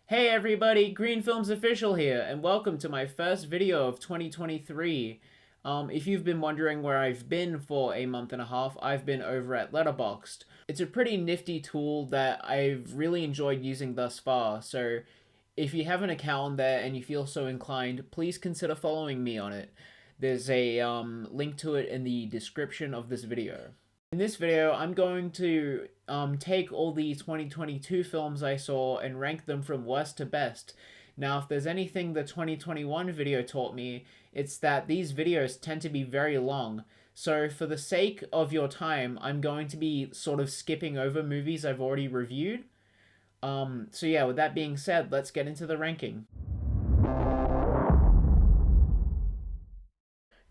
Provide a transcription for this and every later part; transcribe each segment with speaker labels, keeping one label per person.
Speaker 1: Hey everybody, Green Films Official here, and welcome to my first video of 2023. If you've been wondering where I've been for a month and a half, I've been over at Letterboxd. It's a pretty nifty tool that I've really enjoyed using thus far, so if you have an account there and you feel so inclined, please consider following me on it. There's a link to it in the description of this video. In this video, I'm going to take all the 2022 films I saw and rank them from worst to best. Now, if there's anything the 2021 video taught me, it's that these videos tend to be very long. So for the sake of your time, I'm going to be sort of skipping over movies I've already reviewed. So yeah, with that being said, let's get into the ranking.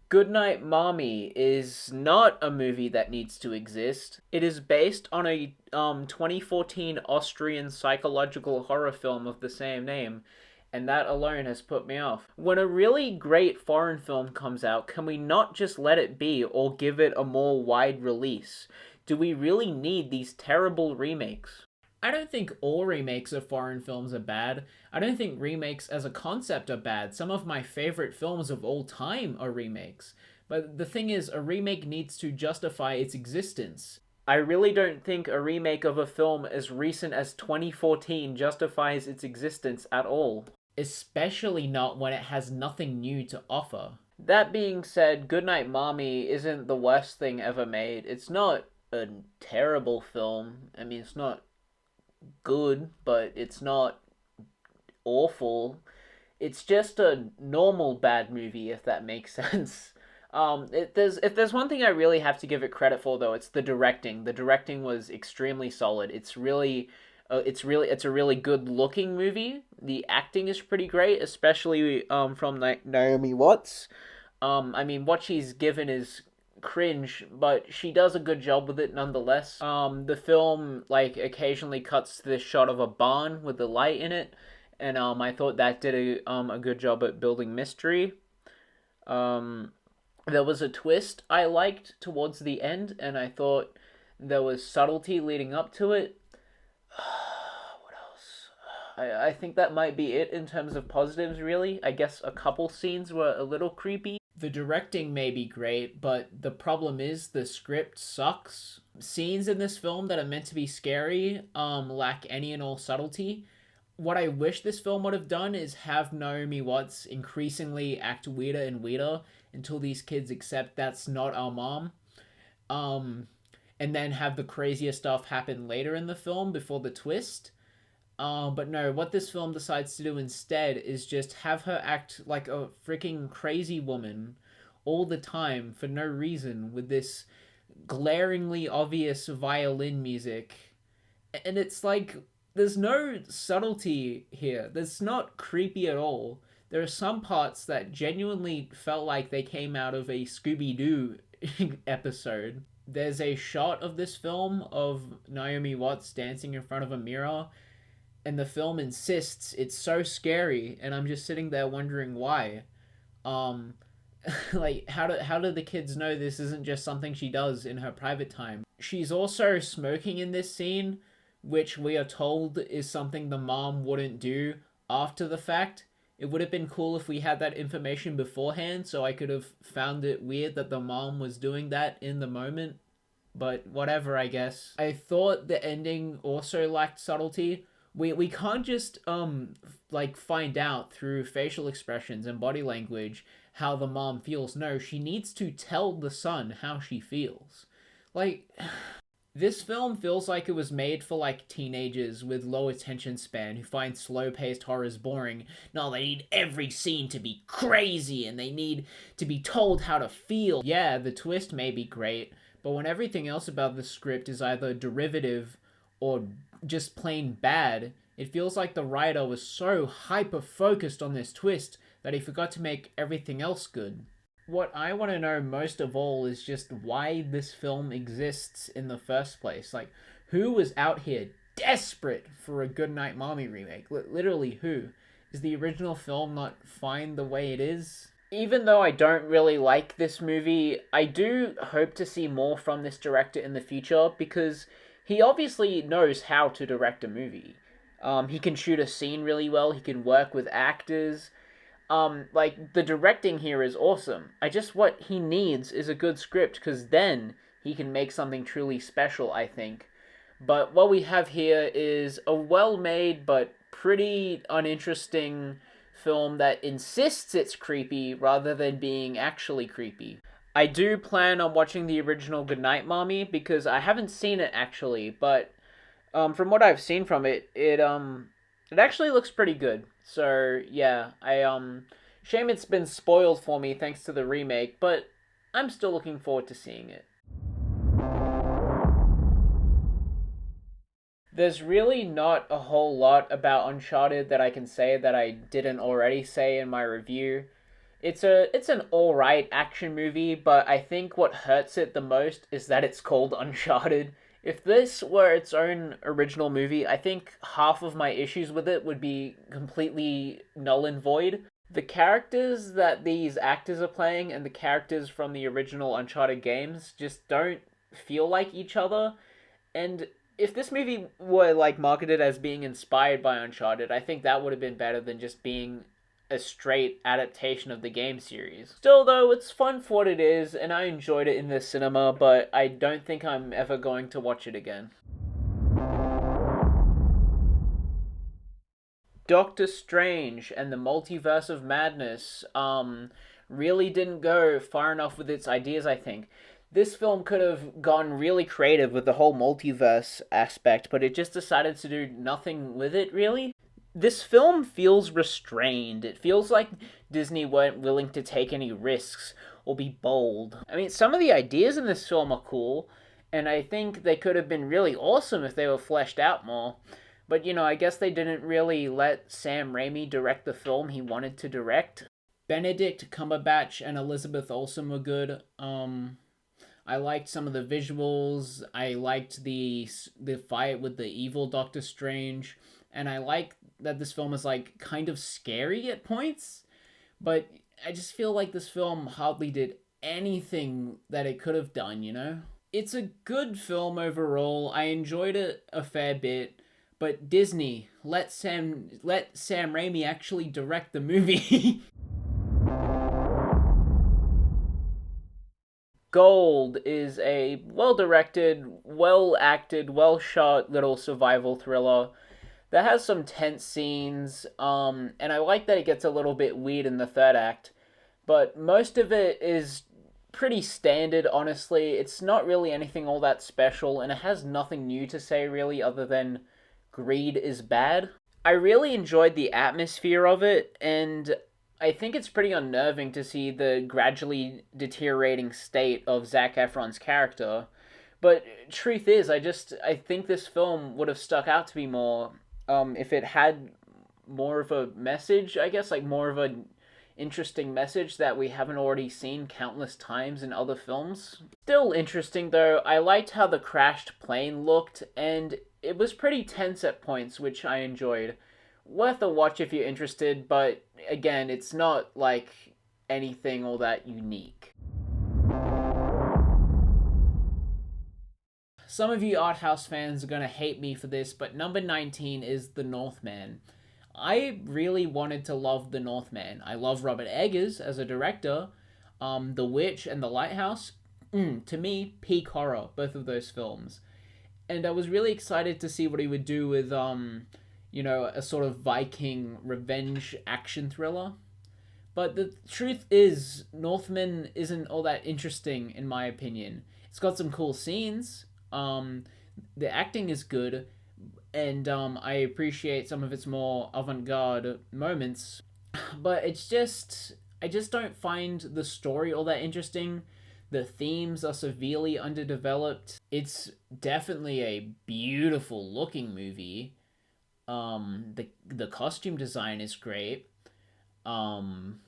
Speaker 1: Goodnight Mommy is not a movie that needs to exist. It is based on a 2014 Austrian psychological horror film of the same name, and that alone has put me off. When a really great foreign film comes out, can we not just let it be or give it a more wide release? Do we really need these terrible remakes? I don't think all remakes of foreign films are bad. I don't think remakes as a concept are bad. Some of my favorite films of all time are remakes. But the thing is, a remake needs to justify its existence. I really don't think a remake of a film as recent as 2014 justifies its existence at all. Especially not when it has nothing new to offer. That being said, Goodnight Mommy isn't the worst thing ever made. It's not a terrible film. I mean, it's not good, but it's not awful. It's just a normal bad movie, if that makes sense. If there's one thing I really have to give it credit for, though, it's the directing. The directing was extremely solid. It's a really good looking movie. The acting is pretty great, especially from Naomi Watts. I mean, what she's given is cringe, but she does a good job with it nonetheless. The film occasionally cuts to this shot of a barn with the light in it, and I thought that did a good job at building mystery. There was a twist I liked towards the end, and I thought there was subtlety leading up to it. What else? I think that might be it in terms of positives, really. I guess a couple scenes were a little creepy. The directing may be great, but the problem is the script sucks. Scenes in this film that are meant to be scary lack any and all subtlety. What I wish this film would have done is have Naomi Watts increasingly act weirder and weirder until these kids accept that's not our mom. And then have the craziest stuff happen later in the film before the twist. But no, what this film decides to do instead is just have her act like a freaking crazy woman all the time for no reason with this glaringly obvious violin music. And it's like, there's no subtlety here. That's not creepy at all. There are some parts that genuinely felt like they came out of a Scooby-Doo episode. There's a shot of this film of Naomi Watts dancing in front of a mirror, and the film insists it's so scary, and I'm just sitting there wondering why. How do the kids know this isn't just something she does in her private time? She's also smoking in this scene, which we are told is something the mom wouldn't do after the fact. It would have been cool if we had that information beforehand, so I could have found it weird that the mom was doing that in the moment. But whatever, I guess. I thought the ending also lacked subtlety. We can't just find out through facial expressions and body language how the mom feels. No, she needs to tell the son how she feels. This film feels like it was made for teenagers with low attention span who find slow-paced horrors boring. No, they need every scene to be crazy and they need to be told how to feel. Yeah, the twist may be great, but when everything else about the script is either derivative or just plain bad, it feels like the writer was so hyper-focused on this twist that he forgot to make everything else good. What I want to know most of all is just why this film exists in the first place. Who was out here desperate for a Goodnight Mommy remake? Literally, who? Is the original film not fine the way it is? Even though I don't really like this movie, I do hope to see more from this director in the future, because he obviously knows how to direct a movie. He can shoot a scene really well. He can work with actors. Like the directing here is awesome. I just what he needs is a good script because then he can make something truly special, I think. But what we have here is a well-made but pretty uninteresting film that insists it's creepy rather than being actually creepy. I do plan on watching the original Goodnight Mommy because I haven't seen it actually, but from what I've seen from it, it actually looks pretty good. So yeah, shame it's been spoiled for me thanks to the remake, but I'm still looking forward to seeing it. There's really not a whole lot about Uncharted that I can say that I didn't already say in my review. It's an alright action movie, but I think what hurts it the most is that it's called Uncharted. If this were its own original movie, I think half of my issues with it would be completely null and void. The characters that these actors are playing and the characters from the original Uncharted games just don't feel like each other. And if this movie were like marketed as being inspired by Uncharted, I think that would have been better than just being a straight adaptation of the game series. Still, though, it's fun for what it is, and I enjoyed it in the cinema, but I don't think I'm ever going to watch it again. Doctor Strange and the Multiverse of Madness really didn't go far enough with its ideas, I think. This film could have gone really creative with the whole multiverse aspect, but it just decided to do nothing with it, really. This film feels restrained. It feels like Disney weren't willing to take any risks or be bold. I mean, some of the ideas in this film are cool, and I think they could have been really awesome if they were fleshed out more. But, I guess they didn't really let Sam Raimi direct the film he wanted to direct. Benedict Cumberbatch and Elizabeth Olsen were good. I liked some of the visuals. I liked the fight with the evil Doctor Strange, and I like that this film is like kind of scary at points, but I just feel like this film hardly did anything that it could have done. It's a good film overall. I enjoyed it a fair bit, but Disney, let Sam Raimi actually direct the movie. Gold is a well directed, well acted, well shot little survival thriller that has some tense scenes, and I like that it gets a little bit weird in the third act, but most of it is pretty standard, honestly. It's not really anything all that special, and it has nothing new to say, really, other than greed is bad. I really enjoyed the atmosphere of it, and I think it's pretty unnerving to see the gradually deteriorating state of Zac Efron's character. But truth is, I think this film would have stuck out to me more if it had more of a message, I guess, like more of an interesting message that we haven't already seen countless times in other films. Still interesting though, I liked how the crashed plane looked, and it was pretty tense at points, which I enjoyed. Worth a watch if you're interested, but again, it's not like anything all that unique. Some of you art house fans are gonna hate me for this, but number 19 is The Northman. I really wanted to love The Northman. I love Robert Eggers as a director. The Witch and The Lighthouse, to me, peak horror, both of those films. And I was really excited to see what he would do with, a sort of Viking revenge action thriller. But the truth is, Northman isn't all that interesting, in my opinion. It's got some cool scenes. The acting is good, and I appreciate some of its more avant-garde moments. But I just don't find the story all that interesting. The themes are severely underdeveloped. It's definitely a beautiful looking movie. The costume design is great. Um,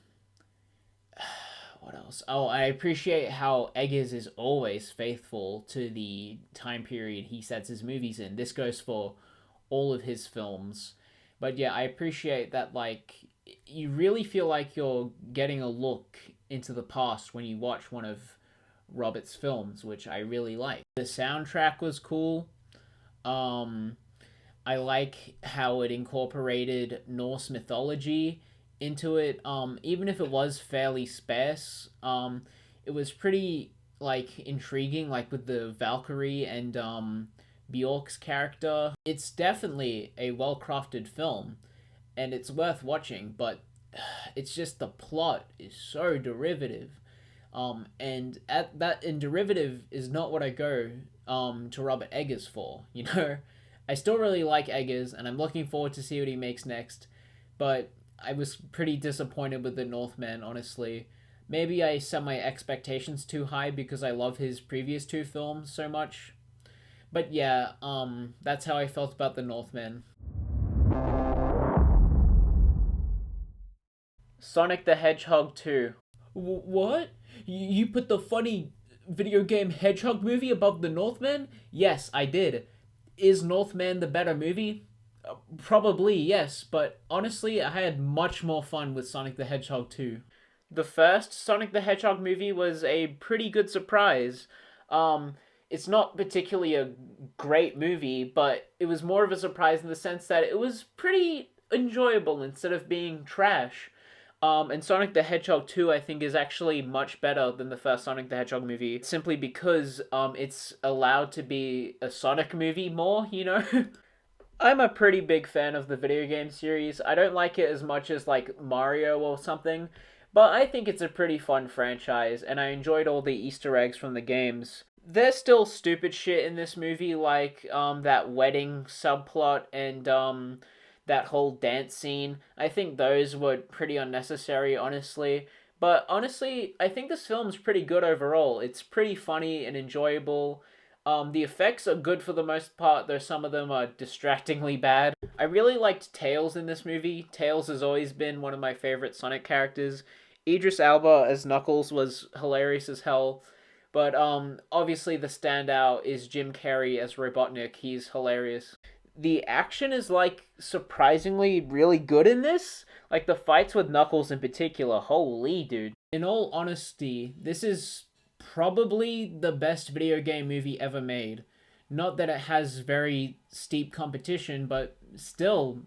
Speaker 1: what else? Oh, I appreciate how Eggers is always faithful to the time period he sets his movies in. This goes for all of his films. But yeah, I appreciate that, like, you really feel like you're getting a look into the past when you watch one of Robert's films, which I really like. The soundtrack was cool. Um, I like how it incorporated Norse mythology into it. Even if it was fairly sparse, it was pretty like intriguing, like with the Valkyrie and Bjork's character. It's definitely a well crafted film, and it's worth watching. But it's just the plot is so derivative. And at that and derivative is not what I go to Robert Eggers for. You know, I still really like Eggers, and I'm looking forward to see what he makes next. But I was pretty disappointed with the Northman, honestly. Maybe I set my expectations too high because I love his previous two films so much. But yeah, that's how I felt about the Northman. Sonic the Hedgehog 2. What? You put the funny video game Hedgehog movie above the Northman? Yes, I did. Is Northman the better movie? Probably, yes, but honestly, I had much more fun with Sonic the Hedgehog 2. The first Sonic the Hedgehog movie was a pretty good surprise. Um, it's not particularly a great movie, but it was more of a surprise in the sense that it was pretty enjoyable instead of being trash. And Sonic the Hedgehog 2, I think, is actually much better than the first Sonic the Hedgehog movie, simply because it's allowed to be a Sonic movie more, you know? I'm a pretty big fan of the video game series. I don't like it as much as, like, Mario or something, but I think it's a pretty fun franchise, and I enjoyed all the Easter eggs from the games. There's still stupid shit in this movie, like that wedding subplot and that whole dance scene. I think those were pretty unnecessary, honestly. But honestly, I think this film's pretty good overall. It's pretty funny and enjoyable. The effects are good for the most part, though some of them are distractingly bad. I really liked Tails in this movie. Tails has always been one of my favorite Sonic characters. Idris Elba as Knuckles was hilarious as hell. But obviously the standout is Jim Carrey as Robotnik. He's hilarious. The action is like surprisingly really good in this. Like the fights with Knuckles in particular. Holy dude. In all honesty, this is probably the best video game movie ever made. Not that it has very steep competition, but still,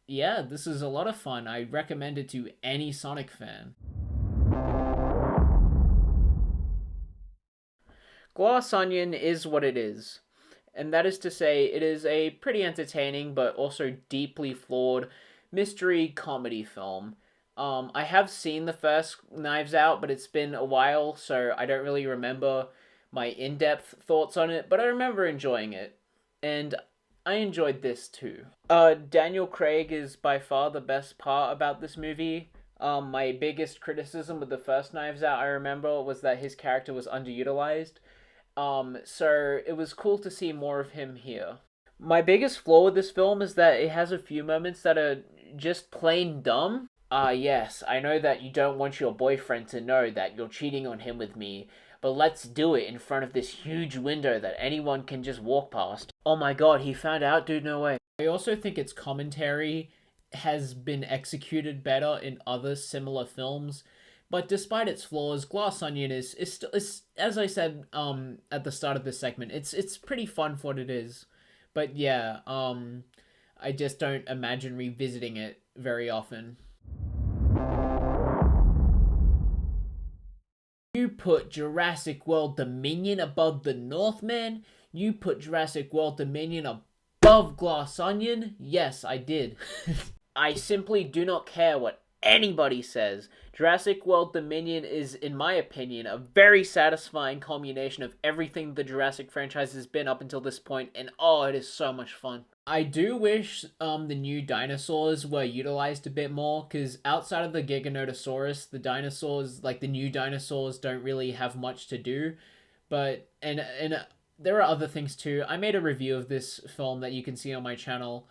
Speaker 1: yeah, this is a lot of fun. I recommend it to any Sonic fan. Glass Onion is what it is. And that is to say, it is a pretty entertaining but also deeply flawed mystery comedy film. I have seen the first Knives Out, but it's been a while, so I don't really remember my in-depth thoughts on it, but I remember enjoying it. And I enjoyed this too. Daniel Craig is by far the best part about this movie. My biggest criticism with the first Knives Out, I remember, was that his character was underutilized. So it was cool to see more of him here. My biggest flaw with this film is that it has a few moments that are just plain dumb. Yes, I know that you don't want your boyfriend to know that you're cheating on him with me, but let's do it in front of this huge window that anyone can just walk past. Oh my god, he found out, dude, no way. I also think its commentary has been executed better in other similar films. But despite its flaws, Glass Onion is as I said at the start of this segment, it's pretty fun for what it is. But yeah, I just don't imagine revisiting it very often. You put Jurassic World Dominion above the Northman? You put Jurassic World Dominion above Glass Onion? Yes, I did. I simply do not care what anybody says. Jurassic World Dominion is, in my opinion, a very satisfying culmination of everything the Jurassic franchise has been up until this point, and oh, it is so much fun. I do wish the new dinosaurs were utilized a bit more, because outside of the Giganotosaurus, the dinosaurs, like the new dinosaurs, don't really have much to do. But, and there are other things too. I made a review of this film that you can see on my channel.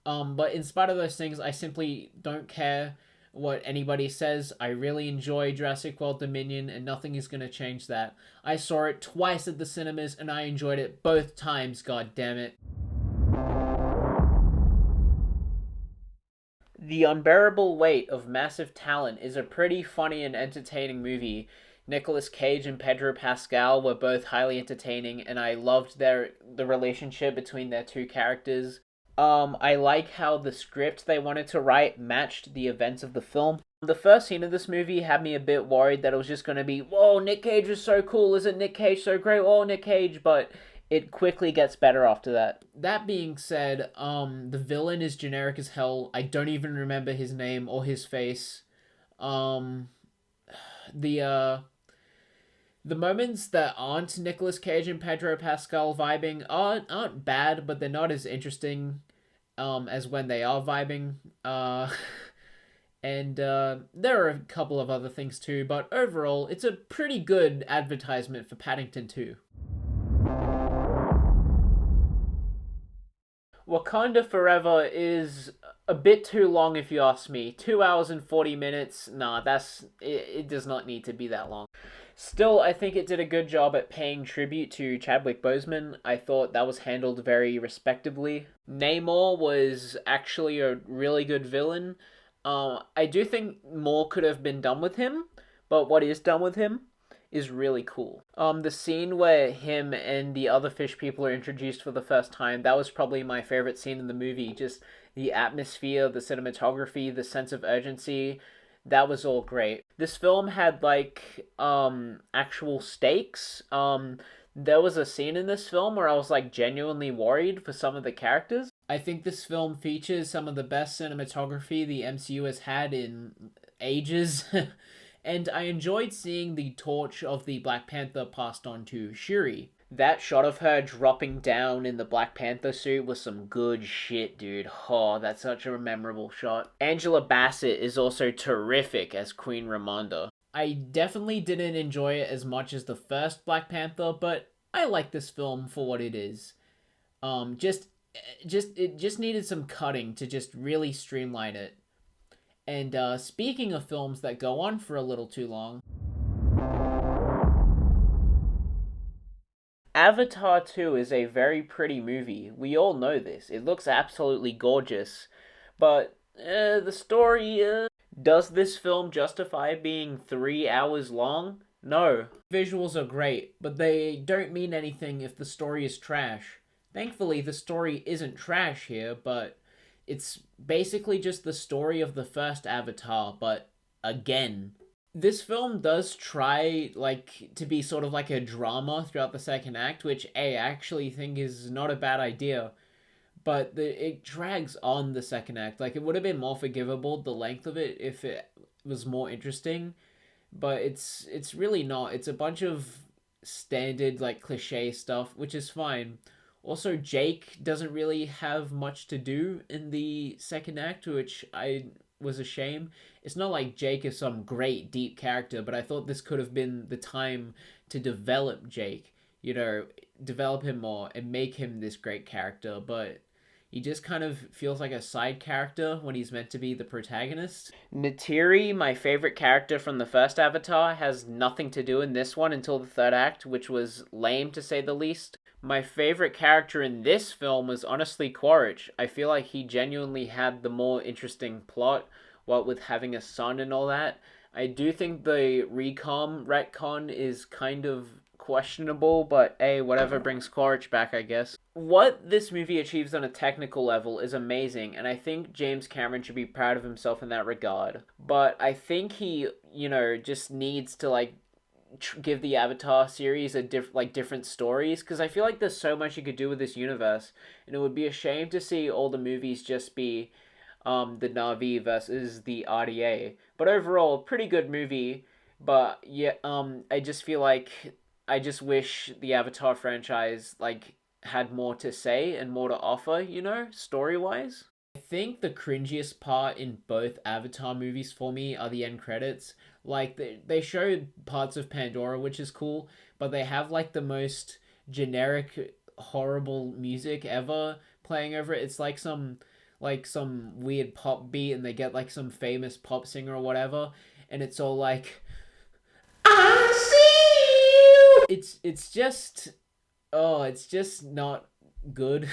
Speaker 1: But in spite of those things, I simply don't care what anybody says. I really enjoy Jurassic World Dominion, and nothing is going to change that. I saw it twice at the cinemas, and I enjoyed it both times, god damn it. The Unbearable Weight of Massive Talent is a pretty funny and entertaining movie. Nicolas Cage and Pedro Pascal were both highly entertaining, and I loved the relationship between their two characters. I like how the script they wanted to write matched the events of the film. The first scene of this movie had me a bit worried that it was just going to be, whoa, Nick Cage is so cool, isn't Nick Cage so great? Oh, Nick Cage, but it quickly gets better after that. That being said, the villain is generic as hell. I don't even remember his name or his face. Um, the uh, the moments that aren't Nicolas Cage and Pedro Pascal vibing aren't bad, but they're not as interesting as when they are vibing. And there are a couple of other things too, but overall, it's a pretty good advertisement for Paddington 2. Wakanda Forever is a bit too long if you ask me. 2 hours and 40 minutes. Nah, it does not need to be that long. Still, I think it did a good job at paying tribute to Chadwick Boseman. I thought that was handled very respectably. Namor was actually a really good villain. I do think more could have been done with him, but what is done with him is really cool. The scene where him and the other fish people are introduced for the first time, that was probably my favorite scene in the movie. Just the atmosphere, the cinematography, the sense of urgency, that was all great. This film had like actual stakes. There was a scene in this film where I was like genuinely worried for some of the characters. I think this film features some of the best cinematography the MCU has had in ages. And I enjoyed seeing the torch of the Black Panther passed on to Shuri. That shot of her dropping down in the Black Panther suit was some good shit, dude. Oh, that's such a memorable shot. Angela Bassett is also terrific as Queen Ramonda. I definitely didn't enjoy it as much as the first Black Panther, but I like this film for what it is. It just needed some cutting to just really streamline it. And speaking of films that go on for a little too long, Avatar 2 is a very pretty movie. We all know this. It looks absolutely gorgeous. But the story. Does this film justify being 3 hours long? No. Visuals are great, but they don't mean anything if the story is trash. Thankfully, the story isn't trash here, but it's basically just the story of the first Avatar, but again. This film does try like to be sort of like a drama throughout the second act, which I actually think is not a bad idea. But it drags on the second act. Like it would have been more forgivable the length of it if it was more interesting, but it's really not. It's a bunch of standard like cliche stuff, which is fine. Also, Jake doesn't really have much to do in the second act, which I was a shame. It's not like Jake is some great deep character, but I thought this could have been the time to develop Jake, develop him more and make him this great character, but he just kind of feels like a side character when he's meant to be the protagonist. Neytiri, my favorite character from the first Avatar, has nothing to do in this one until the third act, which was lame to say the least. My favorite character in this film was honestly Quaritch. I feel like he genuinely had the more interesting plot, what with having a son and all that. I do think the retcon is kind of questionable, but hey, whatever brings Quaritch back, I guess. What this movie achieves on a technical level is amazing, and I think James Cameron should be proud of himself in that regard. But I think he, just needs to like give the Avatar series different stories, because I feel like there's so much you could do with this universe, and it would be a shame to see all the movies just be the Na'vi versus the RDA. But overall, pretty good movie. But yeah, I just feel like I just wish the Avatar franchise had more to say and more to offer, story wise. I think the cringiest part in both Avatar movies for me are the end credits. Like they show parts of Pandora, which is cool, but they have like the most generic, horrible music ever playing over it. It's like some weird pop beat, and they get like some famous pop singer or whatever, and it's all like, I see you. It's just not good.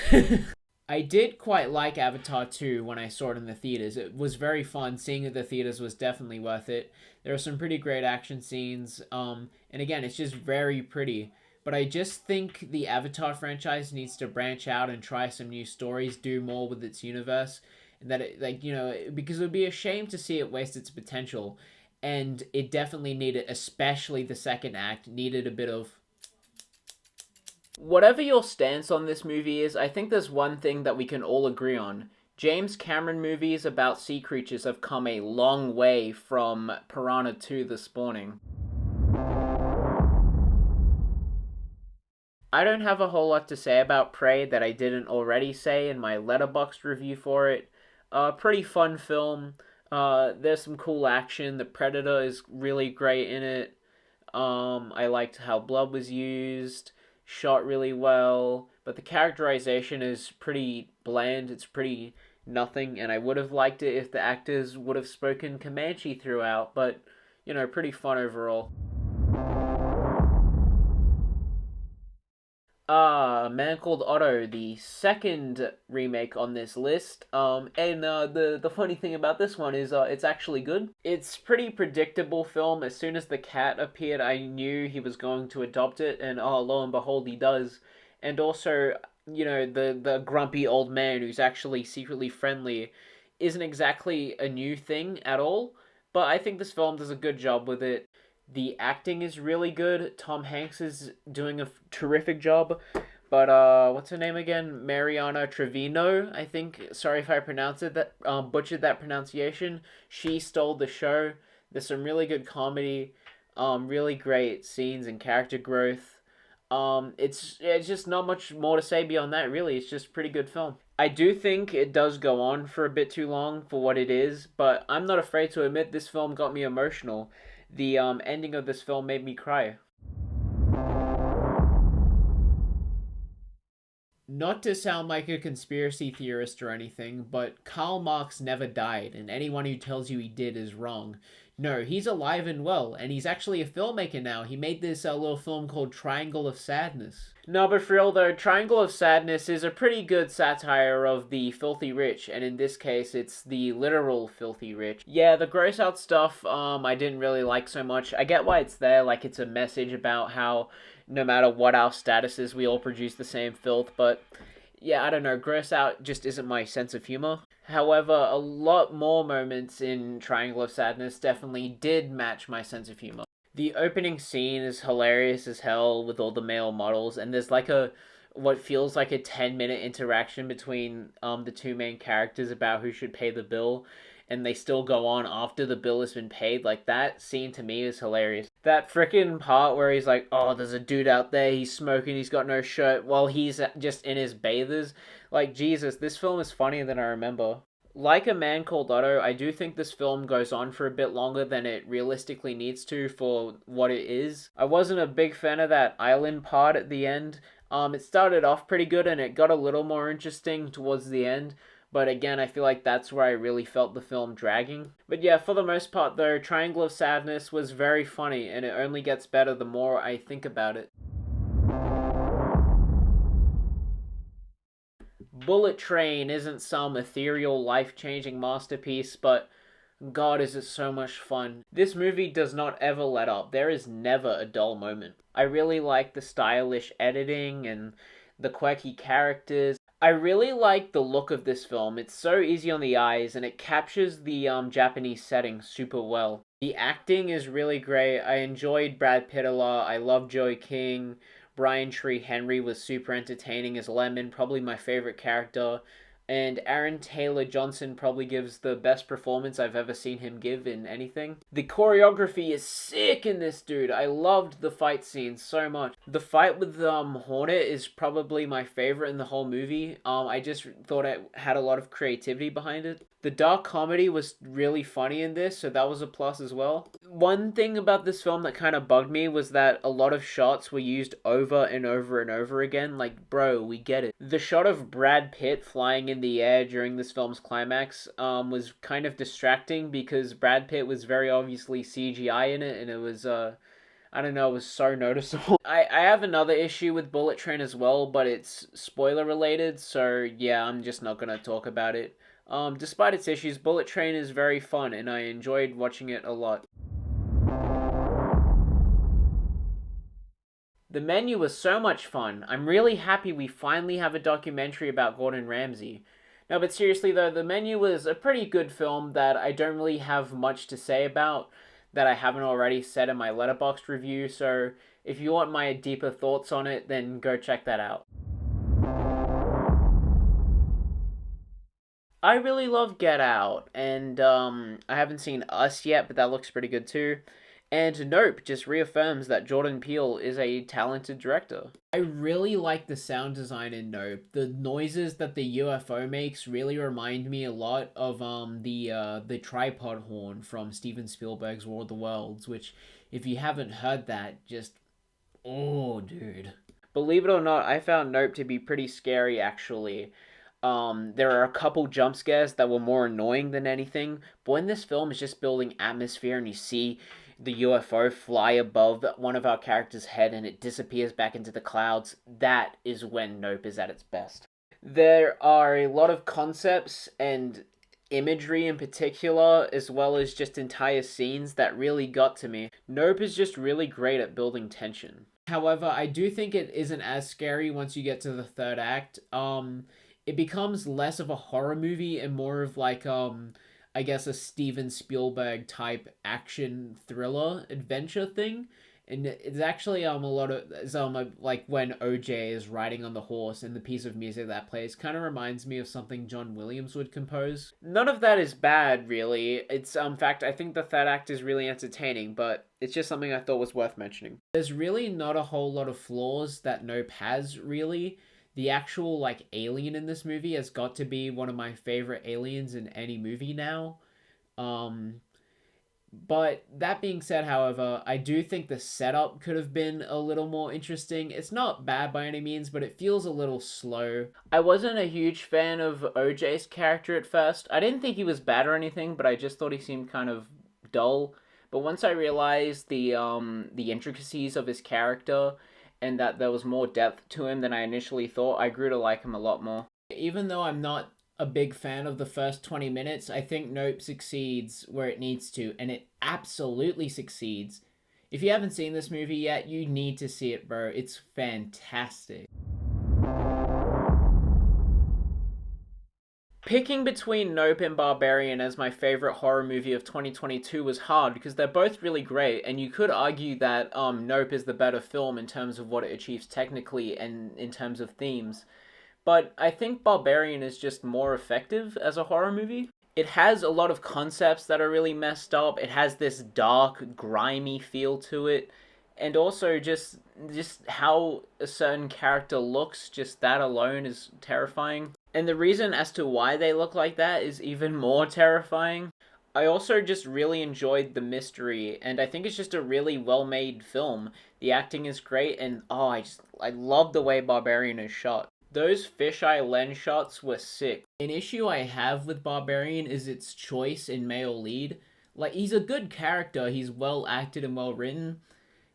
Speaker 1: I did quite like Avatar 2 when I saw it in the theaters. It was very fun. Seeing it in the theaters was definitely worth it. There are some pretty great action scenes. And again, it's just very pretty. But I just think the Avatar franchise needs to branch out and try some new stories, do more with its universe. And that it, like, because it would be a shame to see it waste its potential. And it definitely needed, especially the second act, needed a bit of whatever your stance on this movie is, I think there's one thing that we can all agree on. James Cameron movies about sea creatures have come a long way from Piranha 2 The Spawning. I don't have a whole lot to say about Prey that I didn't already say in my Letterboxd review for it. Pretty fun film. There's some cool action. The Predator is really great in it. I liked how blood was used, shot really well, but the characterization is pretty bland. It's pretty nothing, and I would have liked it if the actors would have spoken Comanche throughout, but, pretty fun overall. Man Called Otto, the second remake on this list. And the funny thing about this one is it's actually good. It's pretty predictable film. As soon as the cat appeared, I knew he was going to adopt it, and lo and behold, he does. And also, the grumpy old man who's actually secretly friendly isn't exactly a new thing at all. But I think this film does a good job with it. The acting is really good. Tom Hanks is doing a terrific job. But what's her name again? Mariana Trevino, I think. Sorry if I pronounced it that butchered that pronunciation. She stole the show. There's some really good comedy, really great scenes and character growth. It's just not much more to say beyond that. Really, it's just a pretty good film. I do think it does go on for a bit too long for what it is, but I'm not afraid to admit this film got me emotional. The ending of this film made me cry. Not to sound like a conspiracy theorist or anything, but Karl Marx never died, and anyone who tells you he did is wrong. No, he's alive and well, and he's actually a filmmaker now. He made this little film called Triangle of Sadness. No, but for real though, Triangle of Sadness is a pretty good satire of the filthy rich, and in this case, it's the literal filthy rich. Yeah, the gross out stuff, I didn't really like so much. I get why it's there, like it's a message about how no matter what our status is, we all produce the same filth, but yeah, I don't know, gross out just isn't my sense of humor. However, a lot more moments in Triangle of Sadness definitely did match my sense of humor. The opening scene is hilarious as hell with all the male models, and there's like what feels like a 10-minute interaction between the two main characters about who should pay the bill, and they still go on after the bill has been paid. Like, that scene to me is hilarious. That freaking part where he's like, oh, there's a dude out there, he's smoking, he's got no shirt, while he's just in his bathers. Like, Jesus, this film is funnier than I remember. Like A Man Called Otto, I do think this film goes on for a bit longer than it realistically needs to for what it is. I wasn't a big fan of that island part at the end. It started off pretty good and it got a little more interesting towards the end. But again, I feel like that's where I really felt the film dragging. But yeah, for the most part though, Triangle of Sadness was very funny, and it only gets better the more I think about it. Bullet Train isn't some ethereal, life-changing masterpiece, but God, is it so much fun. This movie does not ever let up. There is never a dull moment. I really like the stylish editing and the quirky characters. I really like the look of this film. It's so easy on the eyes, and it captures the Japanese setting super well. The acting is really great. I enjoyed Brad Pitt a lot. I love Joey King. Brian Tree Henry was super entertaining as Lemon, probably my favorite character. And Aaron Taylor Johnson probably gives the best performance I've ever seen him give in anything. The choreography is sick in this, dude. I loved the fight scenes so much. The fight with Hornet is probably my favorite in the whole movie. I just thought it had a lot of creativity behind it. The dark comedy was really funny in this, so that was a plus as well. One thing about this film that kind of bugged me was that a lot of shots were used over and over and over again. Like, bro, we get it. The shot of Brad Pitt flying in the air during this film's climax was kind of distracting because Brad Pitt was very obviously CGI in it, and it was I don't know, it was so noticeable. I have another issue with Bullet Train as well, but it's spoiler related, so yeah, I'm just not gonna talk about it. Despite its issues, Bullet Train is very fun, and I enjoyed watching it a lot. The Menu was so much fun. I'm really happy we finally have a documentary about Gordon Ramsay. No, but seriously though, The Menu was a pretty good film that I don't really have much to say about that I haven't already said in my Letterboxd review, so if you want my deeper thoughts on it, then go check that out. I really love Get Out, and I haven't seen Us yet, but that looks pretty good too. And Nope just reaffirms that Jordan Peele is a talented director. I really like the sound design in Nope. The noises that the UFO makes really remind me a lot of the tripod horn from Steven Spielberg's War of the Worlds, which if you haven't heard that, just oh dude. Believe it or not, I found Nope to be pretty scary actually. There are a couple jump scares that were more annoying than anything, but when this film is just building atmosphere and you see the UFO fly above one of our characters' head and it disappears back into the clouds, that is when Nope is at its best. There are a lot of concepts and imagery in particular, as well as just entire scenes that really got to me. Nope is just really great at building tension. However, I do think it isn't as scary once you get to the third act. It becomes less of a horror movie and more of like I guess a Steven Spielberg type action thriller adventure thing. And it's actually a lot of like when OJ is riding on the horse and the piece of music that plays kind of reminds me of something John Williams would compose. None of that is bad really. It's in fact I think the third act is really entertaining, but it's just something I thought was worth mentioning. There's really not a whole lot of flaws that Nope has really. The actual like alien in this movie has got to be one of my favorite aliens in any movie now. Um but that being said, however, I do think the setup could have been a little more interesting. It's not bad by any means, but it feels a little slow. I wasn't a huge fan of OJ's character at first. I didn't think he was bad or anything, but I just thought he seemed kind of dull. But once I realized the intricacies of his character and that there was more depth to him than I initially thought, I grew to like him a lot more. Even though I'm not a big fan of the first 20 minutes, I think Nope succeeds where it needs to, and it absolutely succeeds. If you haven't seen this movie yet, you need to see it, bro. It's fantastic. Picking between Nope and Barbarian as my favorite horror movie of 2022 was hard because they're both really great, and you could argue that Nope is the better film in terms of what it achieves technically and in terms of themes. But I think Barbarian is just more effective as a horror movie. It has a lot of concepts that are really messed up. It has this dark, grimy feel to it. And also just how a certain character looks, just that alone is terrifying. And the reason as to why they look like that is even more terrifying. I also just really enjoyed the mystery, and I think it's just a really well-made film. The acting is great, and oh, I love the way Barbarian is shot. Those fisheye lens shots were sick. An issue I have with Barbarian is its choice in male lead. Like, he's a good character, he's well acted and well written,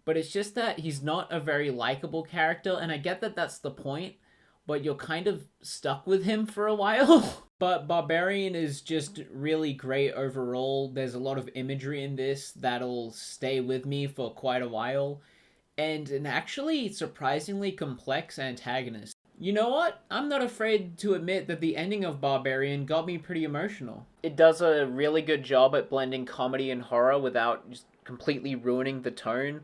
Speaker 1: but it's just that he's not a very likable character, and I get that that's the point, but you're kind of stuck with him for a while. But Barbarian is just really great overall. There's a lot of imagery in this that'll stay with me for quite a while, and an actually surprisingly complex antagonist. You know what? I'm not afraid to admit that the ending of Barbarian got me pretty emotional. It does a really good job at blending comedy and horror without just completely ruining the tone.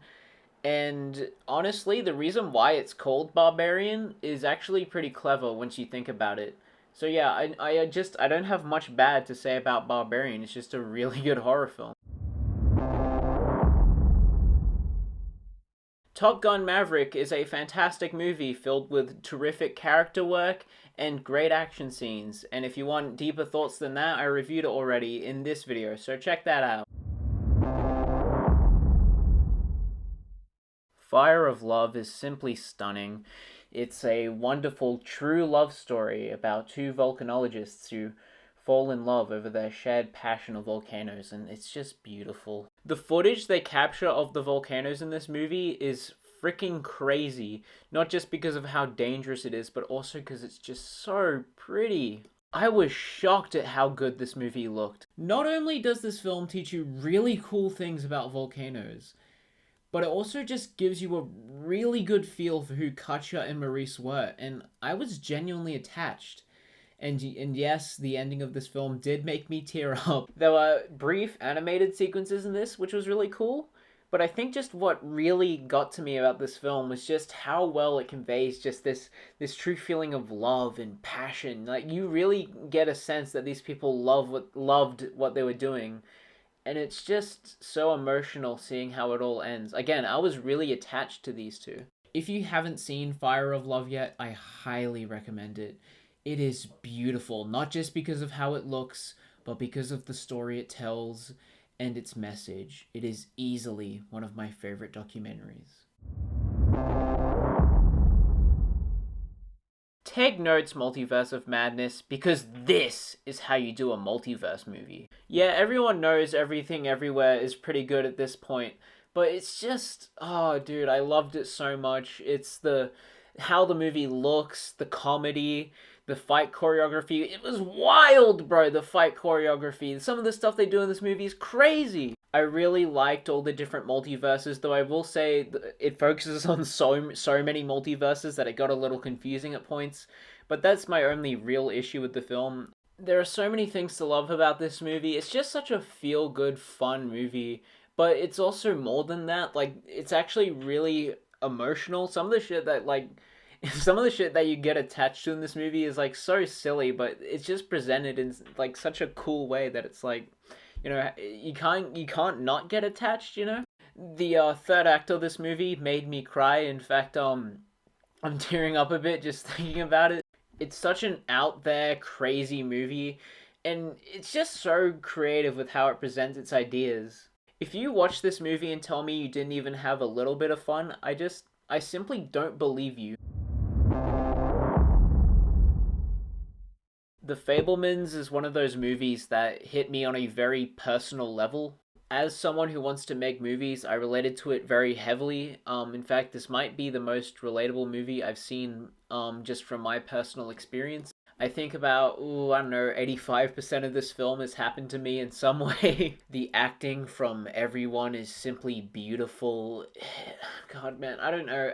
Speaker 1: And honestly, the reason why it's called Barbarian is actually pretty clever once you think about it. So yeah, I don't have much bad to say about Barbarian. It's just a really good horror film. Top Gun Maverick is a fantastic movie filled with terrific character work and great action scenes. And if you want deeper thoughts than that, I reviewed it already in this video, so check that out. Fire of Love is simply stunning. It's a wonderful true love story about two volcanologists who fall in love over their shared passion of volcanoes, and it's just beautiful. The footage they capture of the volcanoes in this movie is freaking crazy, not just because of how dangerous it is, but also because it's just so pretty. I was shocked at how good this movie looked. Not only does this film teach you really cool things about volcanoes, but it also just gives you a really good feel for who Katja and Maurice were, and I was genuinely attached. And yes, the ending of this film did make me tear up. There were brief animated sequences in this, which was really cool. But I think just what really got to me about this film was just how well it conveys just this true feeling of love and passion. Like you really get a sense that these people loved what they were doing, and it's just so emotional seeing how it all ends. Again, I was really attached to these two. If you haven't seen Fire of Love yet, I highly recommend it. It is beautiful, not just because of how it looks, but because of the story it tells and its message. It is easily one of my favorite documentaries. Take notes, Multiverse of Madness, because this is how you do a multiverse movie. Yeah, everyone knows Everything Everywhere is pretty good at this point, but it's just, oh dude, I loved it so much. It's how the movie looks, the comedy, the fight choreography. It was wild, bro, the fight choreography. Some of the stuff they do in this movie is crazy. I really liked all the different multiverses, though I will say it focuses on so many multiverses that it got a little confusing at points. But that's my only real issue with the film. There are so many things to love about this movie. It's just such a feel-good, fun movie. But it's also more than that. Like, it's actually really emotional. Some of the shit that you get attached to in this movie is like so silly, but it's just presented in like such a cool way that it's like, you know, you can't not get attached, you know. The third act of this movie made me cry. In fact, I'm tearing up a bit just thinking about it. It's such an out there crazy movie, and it's just so creative with how it presents its ideas. If you watch this movie and tell me you didn't even have a little bit of fun, I simply don't believe you. The Fablemans is one of those movies that hit me on a very personal level. As someone who wants to make movies, I related to it very heavily. In fact, this might be the most relatable movie I've seen just from my personal experience. I think about, I don't know, 85% of this film has happened to me in some way. The acting from everyone is simply beautiful. God, man, I don't know.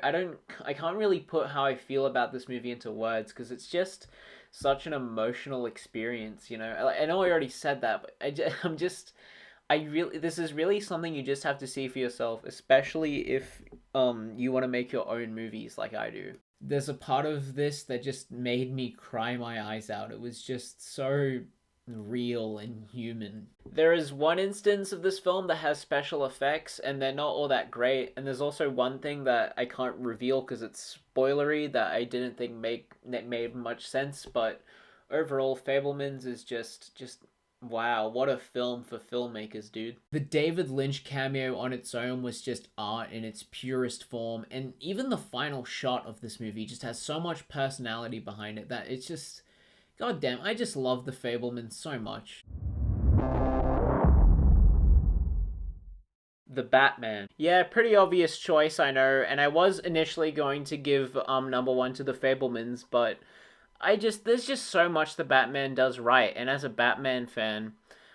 Speaker 1: I can't really put how I feel about this movie into words because it's just such an emotional experience, you know? I know I already said that, but this is really something you just have to see for yourself, especially if you want to make your own movies like I do. There's a part of this that just made me cry my eyes out. It was just so real and human. There is one instance of this film that has special effects and they're not all that great, and there's also one thing that I can't reveal because it's spoilery that I didn't think made much sense, but overall Fablemans is just wow, what a film for filmmakers, dude. The David Lynch cameo on its own was just art in its purest form, and even the final shot of this movie just has so much personality behind it that it's just, god damn, I just love the Fablemans so much. The Batman. Yeah, pretty obvious choice, I know, and I was initially going to give number one to the Fablemans, but there's just so much the Batman does right, and as a Batman fan,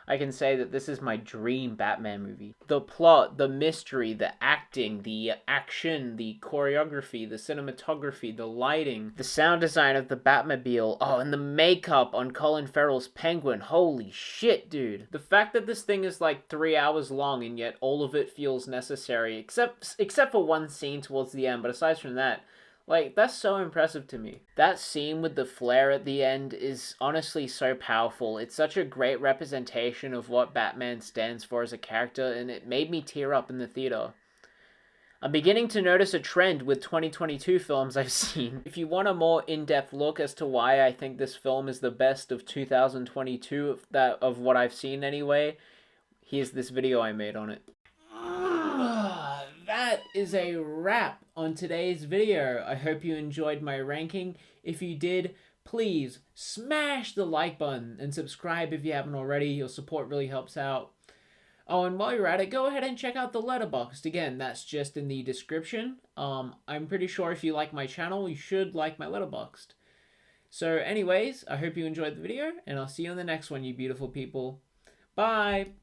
Speaker 1: I can say that this is my dream Batman movie. The plot, the mystery, the acting, the action, the choreography, the cinematography, the lighting, the sound design of the Batmobile, oh, and the makeup on Colin Farrell's Penguin, holy shit, dude. The fact that this thing is like 3 hours long and yet all of it feels necessary, except for one scene towards the end, but aside from that, like, that's so impressive to me. That scene with the flare at the end is honestly so powerful. It's such a great representation of what Batman stands for as a character, and it made me tear up in the theater. I'm beginning to notice a trend with 2022 films I've seen. If you want a more in-depth look as to why I think this film is the best of 2022, of what I've seen anyway, here's this video I made on it. That is a wrap on today's video. I hope you enjoyed my ranking. If you did, please smash the like button and subscribe if you haven't already. Your support really helps out. Oh, and while you're at it, go ahead and check out the Letterboxd. Again, that's just in the description. I'm pretty sure if you like my channel, you should like my Letterboxd. So anyways, I hope you enjoyed the video, and I'll see you in the next one, you beautiful people. Bye!